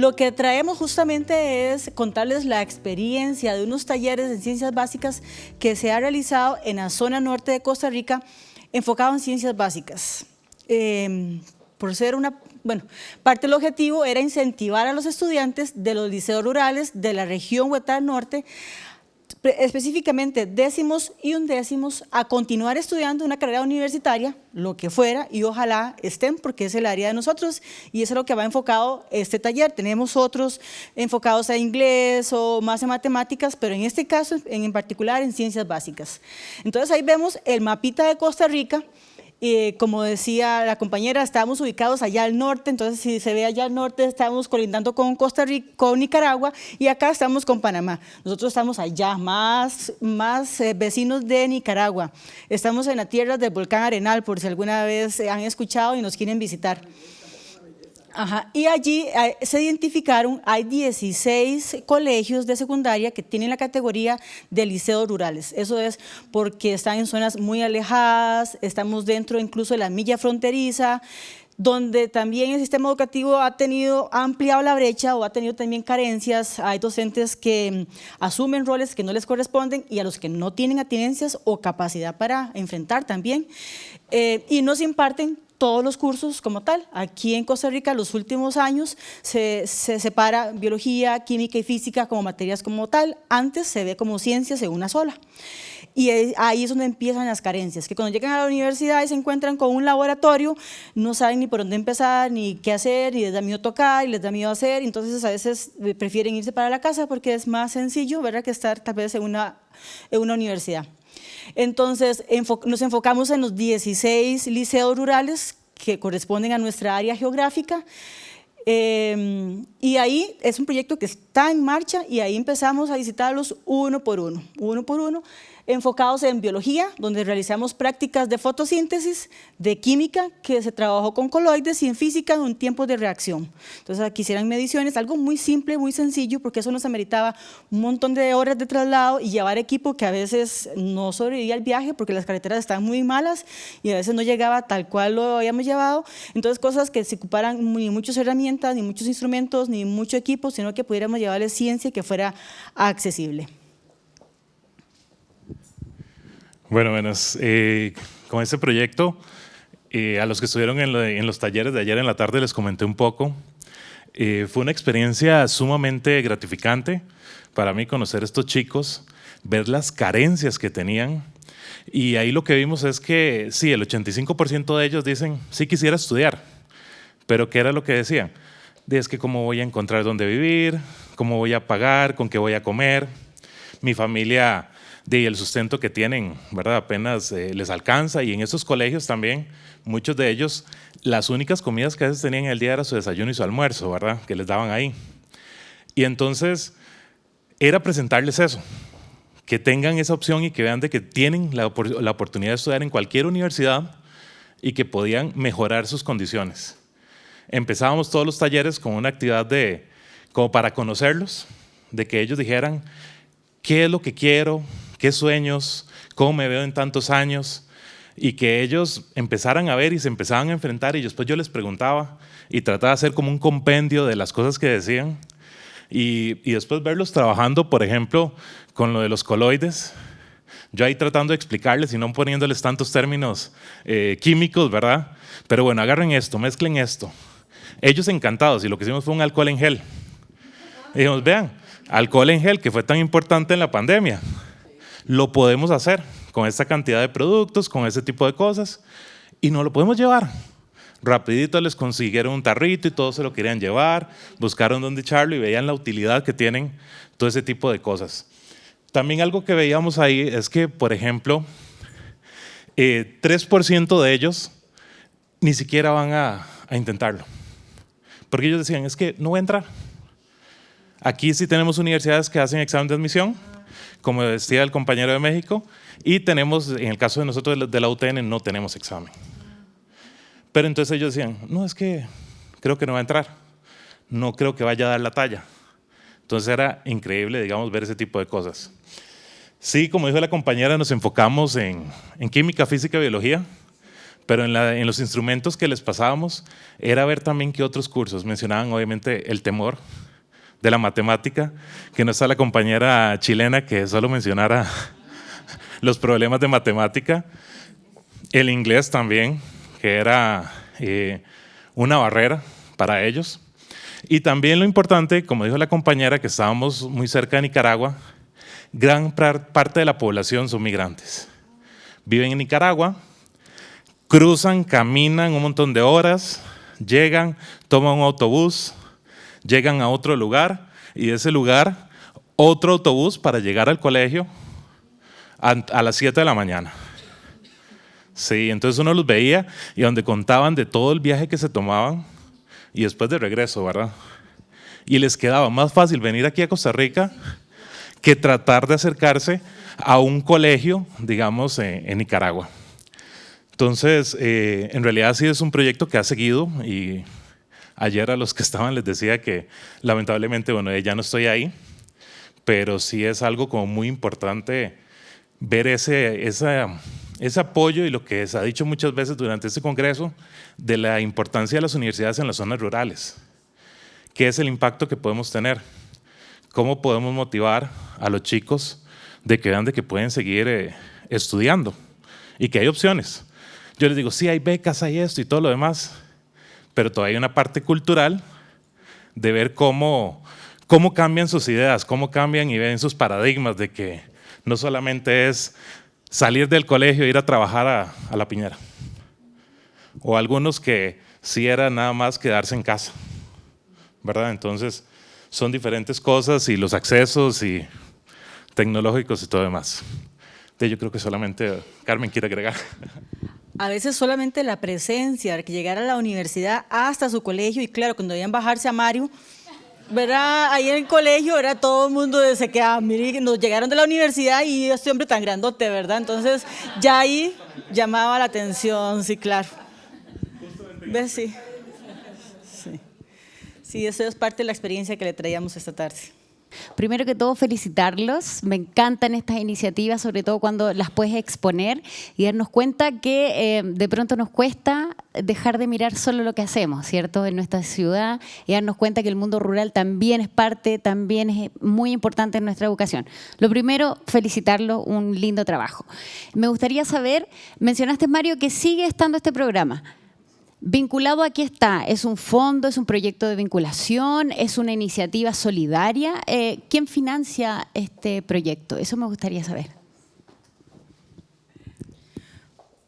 Lo que traemos justamente es contarles la experiencia de unos talleres de ciencias básicas que se ha realizado en la zona norte de Costa Rica, enfocado en ciencias básicas. Por ser parte del objetivo era incentivar a los estudiantes de los liceos rurales de la región Huetar Norte, específicamente décimos y undécimos, a continuar estudiando una carrera universitaria, lo que fuera, y ojalá estén, porque es el área de nosotros, y eso es lo que va enfocado este taller. Tenemos otros enfocados a inglés o más en matemáticas, pero en este caso, en particular, en ciencias básicas. Entonces ahí vemos el mapita de Costa Rica. Como decía la compañera, estábamos ubicados allá al norte, entonces si se ve allá al norte estamos colindando con Costa Rica, con Nicaragua, y acá estamos con Panamá. Nosotros estamos allá, más vecinos de Nicaragua. Estamos en la tierra del volcán Arenal, por si alguna vez han escuchado y nos quieren visitar. Ajá. Y allí se identificaron, hay 16 colegios de secundaria que tienen la categoría de liceos rurales. Eso es porque están en zonas muy alejadas, estamos dentro incluso de la milla fronteriza, donde también el sistema educativo ha ampliado la brecha o ha tenido también carencias. Hay docentes que asumen roles que no les corresponden y a los que no tienen atenencias o capacidad para enfrentar también. Y nos imparten todos los cursos como tal. Aquí en Costa Rica, los últimos años, se separa biología, química y física como materias como tal. Antes se ve como ciencias en una sola. Y ahí es donde empiezan las carencias, que cuando llegan a la universidad y se encuentran con un laboratorio, no saben ni por dónde empezar, ni qué hacer, y les da miedo tocar, y les da miedo hacer, entonces a veces prefieren irse para la casa porque es más sencillo, ¿verdad?, que estar tal vez en una universidad. Entonces, nos enfocamos en los 16 liceos rurales que corresponden a nuestra área geográfica, y ahí es un proyecto que está en marcha y ahí empezamos a visitarlos uno por uno, enfocados en biología, donde realizamos prácticas de fotosíntesis, de química, que se trabajó con coloides, y en física en tiempos de reacción. Entonces aquí hicieron mediciones, algo muy simple, muy sencillo, porque eso nos ameritaba un montón de horas de traslado y llevar equipo que a veces no sobrevivía al viaje porque las carreteras estaban muy malas y a veces no llegaba tal cual lo habíamos llevado. Entonces cosas que se ocuparan ni muchas herramientas, ni muchos instrumentos, ni mucho equipo, sino que pudiéramos llevarle ciencia que fuera accesible. Bueno, con este proyecto, a los que estuvieron en los talleres de ayer en la tarde les comenté un poco. Fue una experiencia sumamente gratificante para mí conocer a estos chicos, ver las carencias que tenían, y ahí lo que vimos es que sí, el 85% de ellos dicen, sí quisiera estudiar, pero ¿qué era lo que decían? Es que cómo voy a encontrar dónde vivir, cómo voy a pagar, con qué voy a comer, mi familia y el sustento que tienen, ¿verdad?, apenas les alcanza, y en esos colegios también, muchos de ellos, las únicas comidas que a veces tenían en el día era su desayuno y su almuerzo, ¿verdad?, que les daban ahí. Y entonces era presentarles eso, que tengan esa opción y que vean de que tienen la oportunidad de estudiar en cualquier universidad y que podían mejorar sus condiciones. Empezábamos todos los talleres con una actividad como para conocerlos, de que ellos dijeran qué es lo que quiero, qué sueños, cómo me veo en tantos años, y que ellos empezaran a ver y se empezaban a enfrentar, y después yo les preguntaba y trataba de hacer como un compendio de las cosas que decían, y después verlos trabajando, por ejemplo, con lo de los coloides, yo ahí tratando de explicarles y no poniéndoles tantos términos químicos, ¿verdad? Pero bueno, agarren esto, mezclen esto. Ellos encantados, y lo que hicimos fue un alcohol en gel. Y dijimos, vean, alcohol en gel que fue tan importante en la pandemia, lo podemos hacer con esta cantidad de productos, con ese tipo de cosas, y no lo podemos llevar. Rapidito les consiguieron un tarrito y todos se lo querían llevar, buscaron dónde echarlo y veían la utilidad que tienen todo ese tipo de cosas. También algo que veíamos ahí es que, por ejemplo, 3% de ellos ni siquiera van a intentarlo, porque ellos decían, es que no voy a entrar. Aquí sí tenemos universidades que hacen examen de admisión, como decía el compañero de México, y tenemos, en el caso de nosotros de la UTN, no tenemos examen. Pero entonces ellos decían, no, es que creo que no va a entrar, no creo que vaya a dar la talla. Entonces era increíble, digamos, ver ese tipo de cosas. Sí, como dijo la compañera, nos enfocamos en química, física y biología, pero en los instrumentos que les pasábamos era ver también qué otros cursos. Mencionaban obviamente el temor de la matemática, que no está la compañera chilena que solo mencionara los problemas de matemática. El inglés también, que era una barrera para ellos. Y también lo importante, como dijo la compañera, que estábamos muy cerca de Nicaragua, gran parte de la población son migrantes. Viven en Nicaragua, cruzan, caminan un montón de horas, llegan, toman un autobús, llegan a otro lugar y de ese lugar otro autobús para llegar al colegio a las 7 de la mañana. Sí, entonces uno los veía y donde contaban de todo el viaje que se tomaban y después de regreso, ¿verdad? Y les quedaba más fácil venir aquí a Costa Rica que tratar de acercarse a un colegio, digamos, en Nicaragua. Entonces, en realidad sí es un proyecto que ha seguido y ayer a los que estaban les decía que lamentablemente, bueno, ya no estoy ahí, pero sí es algo como muy importante ver ese apoyo y lo que se ha dicho muchas veces durante este congreso de la importancia de las universidades en las zonas rurales. ¿Qué es el impacto que podemos tener? ¿Cómo podemos motivar a los chicos de que vean de que pueden seguir estudiando y que hay opciones? Yo les digo, sí, hay becas, hay esto y todo lo demás, pero todavía hay una parte cultural de ver cómo cambian sus ideas, cómo cambian y ven sus paradigmas de que no solamente es salir del colegio e ir a trabajar a la piñera. O algunos que sí era nada más quedarse en casa, ¿verdad? Entonces son diferentes cosas y los accesos y tecnológicos y todo demás. Yo creo que solamente Carmen quiere agregar. A veces solamente la presencia, que llegar a la universidad hasta su colegio, y claro, cuando debían bajarse a Mario, ¿verdad? Ahí en el colegio era todo el mundo se quedaba, mire, nos llegaron de la universidad y este hombre tan grandote, ¿verdad? Entonces ya ahí llamaba la atención, sí, claro. ¿Ves? Sí. Sí, eso es parte de la experiencia que le traíamos esta tarde. Primero que todo, felicitarlos. Me encantan estas iniciativas, sobre todo cuando las puedes exponer y darnos cuenta que de pronto nos cuesta dejar de mirar solo lo que hacemos, ¿cierto? En nuestra ciudad y darnos cuenta que el mundo rural también es parte, también es muy importante en nuestra educación. Lo primero, felicitarlo, un lindo trabajo. Me gustaría saber, mencionaste, Mario, que sigue estando este programa. Vinculado a qué está, ¿es un fondo, es un proyecto de vinculación, es una iniciativa solidaria? ¿Quién financia este proyecto? Eso me gustaría saber.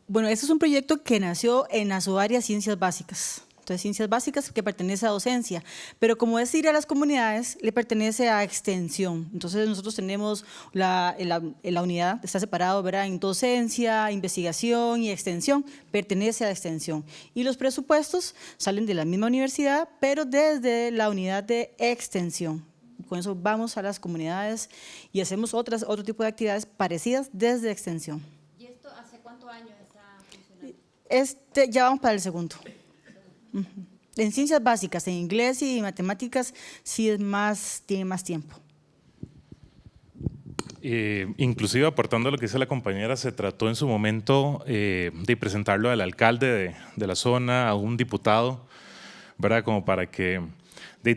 Bueno, este es un proyecto que nació en la subárea Ciencias Básicas. Entonces, Ciencias Básicas que pertenece a docencia, pero como es ir a las comunidades, le pertenece a extensión. Entonces, nosotros tenemos la unidad, está separado, ¿verdad? En docencia, investigación y extensión, pertenece a extensión. Y los presupuestos salen de la misma universidad, pero desde la unidad de extensión. Con eso vamos a las comunidades y hacemos otro tipo de actividades parecidas desde extensión. ¿Y esto hace cuántos años está funcionando? Ya vamos para el segundo. En ciencias básicas, en inglés y matemáticas, sí tiene más tiempo. Inclusive aportando lo que dice la compañera, se trató en su momento de presentarlo al alcalde de la zona, a un diputado, ¿verdad? Como para que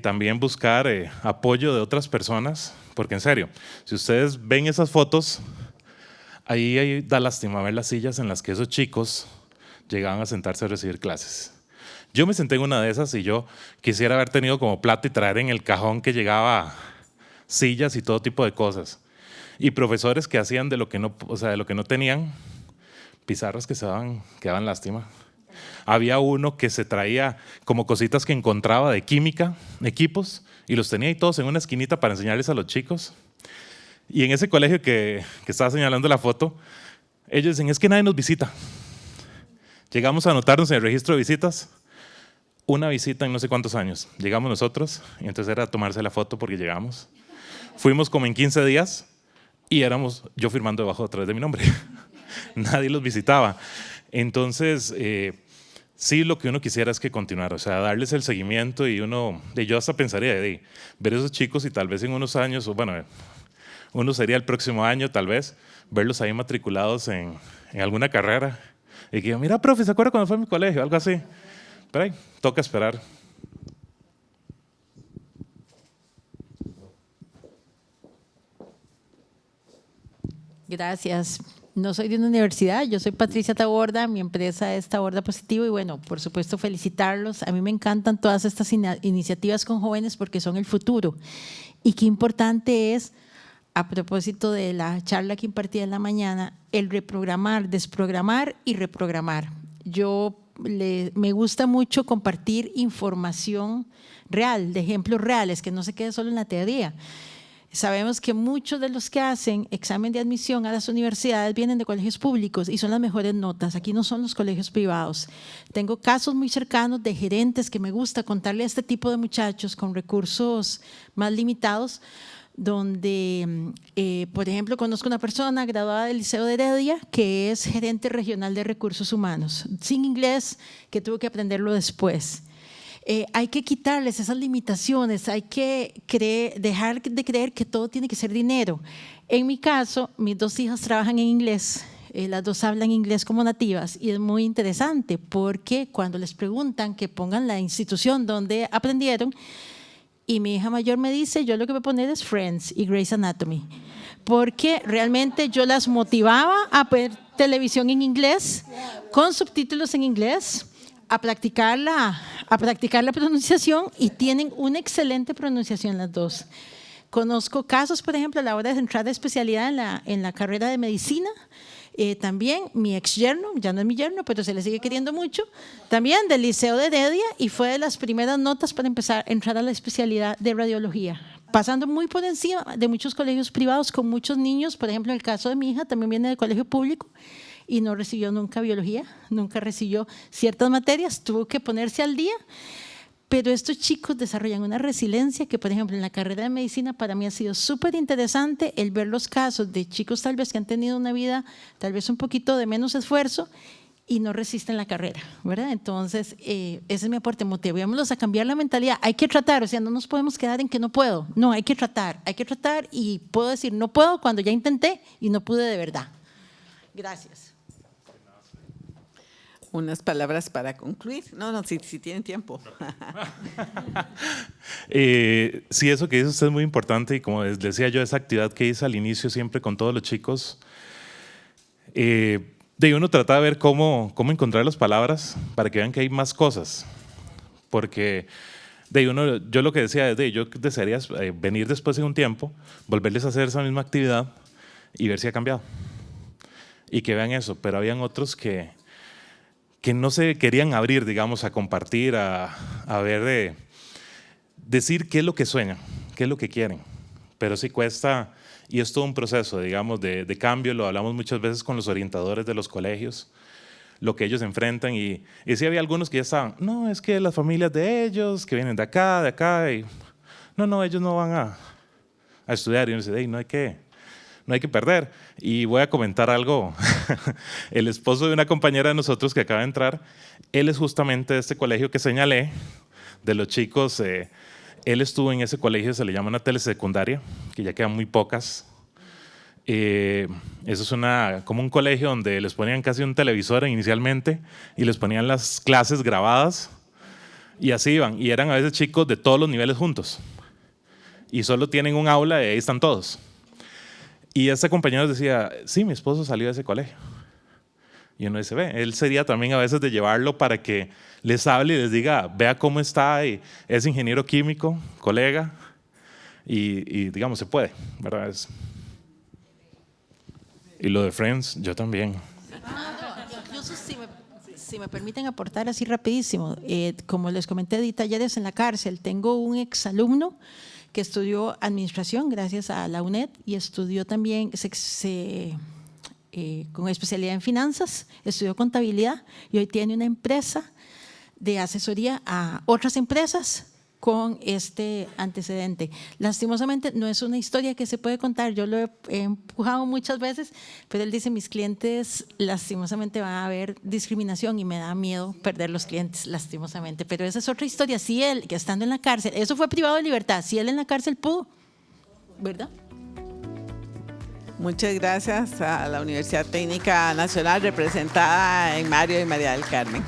también buscar apoyo de otras personas, porque en serio, si ustedes ven esas fotos, ahí da lástima ver las sillas en las que esos chicos llegaban a sentarse a recibir clases. Yo me senté en una de esas y yo quisiera haber tenido como plata y traer en el cajón que llegaba sillas y todo tipo de cosas. Y profesores que hacían de lo que no tenían, pizarras que que daban lástima. Había uno que se traía como cositas que encontraba de química, equipos, y los tenía ahí todos en una esquinita para enseñarles a los chicos. Y en ese colegio que estaba señalando la foto, ellos dicen, es que nadie nos visita. Llegamos a anotarnos en el registro de visitas, una visita en no sé cuántos años. Llegamos nosotros y entonces era tomarse la foto porque llegamos. Fuimos como en 15 días y éramos yo firmando debajo otra vez de mi nombre. Nadie los visitaba. Entonces, sí, lo que uno quisiera es que continuara, o sea, darles el seguimiento y yo hasta pensaría de ver esos chicos y tal vez en unos años, o bueno, uno sería el próximo año tal vez, verlos ahí matriculados en alguna carrera Y que yo, mira, profe, ¿se acuerda cuando fue a mi colegio? Algo así. Pero ahí, toca esperar. Gracias. No soy de una universidad, yo soy Patricia Taborda, mi empresa es Taborda Positivo y bueno, por supuesto felicitarlos. A mí me encantan todas estas iniciativas con jóvenes porque son el futuro. Y qué importante es, a propósito de la charla que impartí en la mañana, el reprogramar, desprogramar y reprogramar. Me gusta mucho compartir información real, de ejemplos reales, que no se quede solo en la teoría. Sabemos que muchos de los que hacen examen de admisión a las universidades vienen de colegios públicos y son las mejores notas. Aquí no son los colegios privados. Tengo casos muy cercanos de gerentes que me gusta contarle a este tipo de muchachos con recursos más limitados, donde, por ejemplo, conozco una persona graduada del Liceo de Heredia que es gerente regional de recursos humanos, sin inglés, que tuvo que aprenderlo después. Hay que quitarles esas limitaciones, hay que dejar de creer que todo tiene que ser dinero. En mi caso, mis 2 hijas trabajan en inglés, las 2 hablan inglés como nativas y es muy interesante porque cuando les preguntan que pongan la institución donde aprendieron, y mi hija mayor me dice, yo lo que voy a poner es Friends y Grey's Anatomy, porque realmente yo las motivaba a ver televisión en inglés, con subtítulos en inglés, a practicar la pronunciación y tienen una excelente pronunciación las 2. Conozco casos, por ejemplo, a la hora de entrar de especialidad en la carrera de medicina, también mi ex yerno, ya no es mi yerno, pero se le sigue queriendo mucho, también del Liceo de Heredia y fue de las primeras notas para empezar a entrar a la especialidad de radiología, pasando muy por encima de muchos colegios privados con muchos niños. Por ejemplo, en el caso de mi hija también viene del colegio público y no recibió nunca biología, nunca recibió ciertas materias, tuvo que ponerse al día. Pero estos chicos desarrollan una resiliencia que, por ejemplo, en la carrera de medicina para mí ha sido súper interesante el ver los casos de chicos tal vez que han tenido una vida tal vez un poquito de menos esfuerzo y no resisten la carrera, ¿verdad? Entonces, ese es mi aporte, motivémoslos a cambiar la mentalidad. Hay que tratar, o sea, no nos podemos quedar en que no puedo. No, hay que tratar y puedo decir no puedo cuando ya intenté y no pude de verdad. Gracias. Unas palabras para concluir. No, si tienen tiempo. Sí, eso que dice usted es muy importante y como les decía yo, esa actividad que hice al inicio siempre con todos los chicos, de uno trata de ver cómo encontrar las palabras para que vean que hay más cosas. Porque yo lo que decía es yo desearía venir después de un tiempo, volverles a hacer esa misma actividad y ver si ha cambiado. Y que vean eso, pero habían otros que no se querían abrir, digamos, a compartir, a ver, decir qué es lo que sueñan, qué es lo que quieren. Pero sí cuesta, y es todo un proceso, digamos, de cambio. Lo hablamos muchas veces con los orientadores de los colegios, lo que ellos enfrentan. Y sí había algunos que ya estaban, no, es que las familias de ellos, que vienen de acá, y no, ellos no van a estudiar. Y uno dice, no hay que perder. Y voy a comentar algo. El esposo de una compañera de nosotros que acaba de entrar, él es justamente de este colegio que señalé, de los chicos. Él estuvo en ese colegio, se le llama una telesecundaria, que ya quedan muy pocas. Eso es como un colegio donde les ponían casi un televisor inicialmente y les ponían las clases grabadas y así iban. Y eran a veces chicos de todos los niveles juntos. Y solo tienen un aula y ahí están todos. Y este compañero decía, sí, mi esposo salió de ese colegio. Y uno dice, él sería también a veces de llevarlo para que les hable y les diga, vea cómo está, y es ingeniero químico, colega, y digamos, se puede, ¿verdad? Y lo de Friends, yo también. Incluso si me permiten aportar así rapidísimo, como les comenté, di talleres en la cárcel. Tengo un exalumno que estudió administración gracias a la UNED y estudió también con especialidad en finanzas, estudió contabilidad y hoy tiene una empresa de asesoría a otras empresas con este antecedente. Lastimosamente no es una historia que se puede contar, yo lo he empujado muchas veces, pero él dice, mis clientes lastimosamente va a haber discriminación y me da miedo perder los clientes lastimosamente, pero esa es otra historia. Si él, que estando en la cárcel, eso fue privado de libertad, si él en la cárcel pudo, ¿verdad? Muchas gracias a la Universidad Técnica Nacional, representada en Mario y María del Carmen.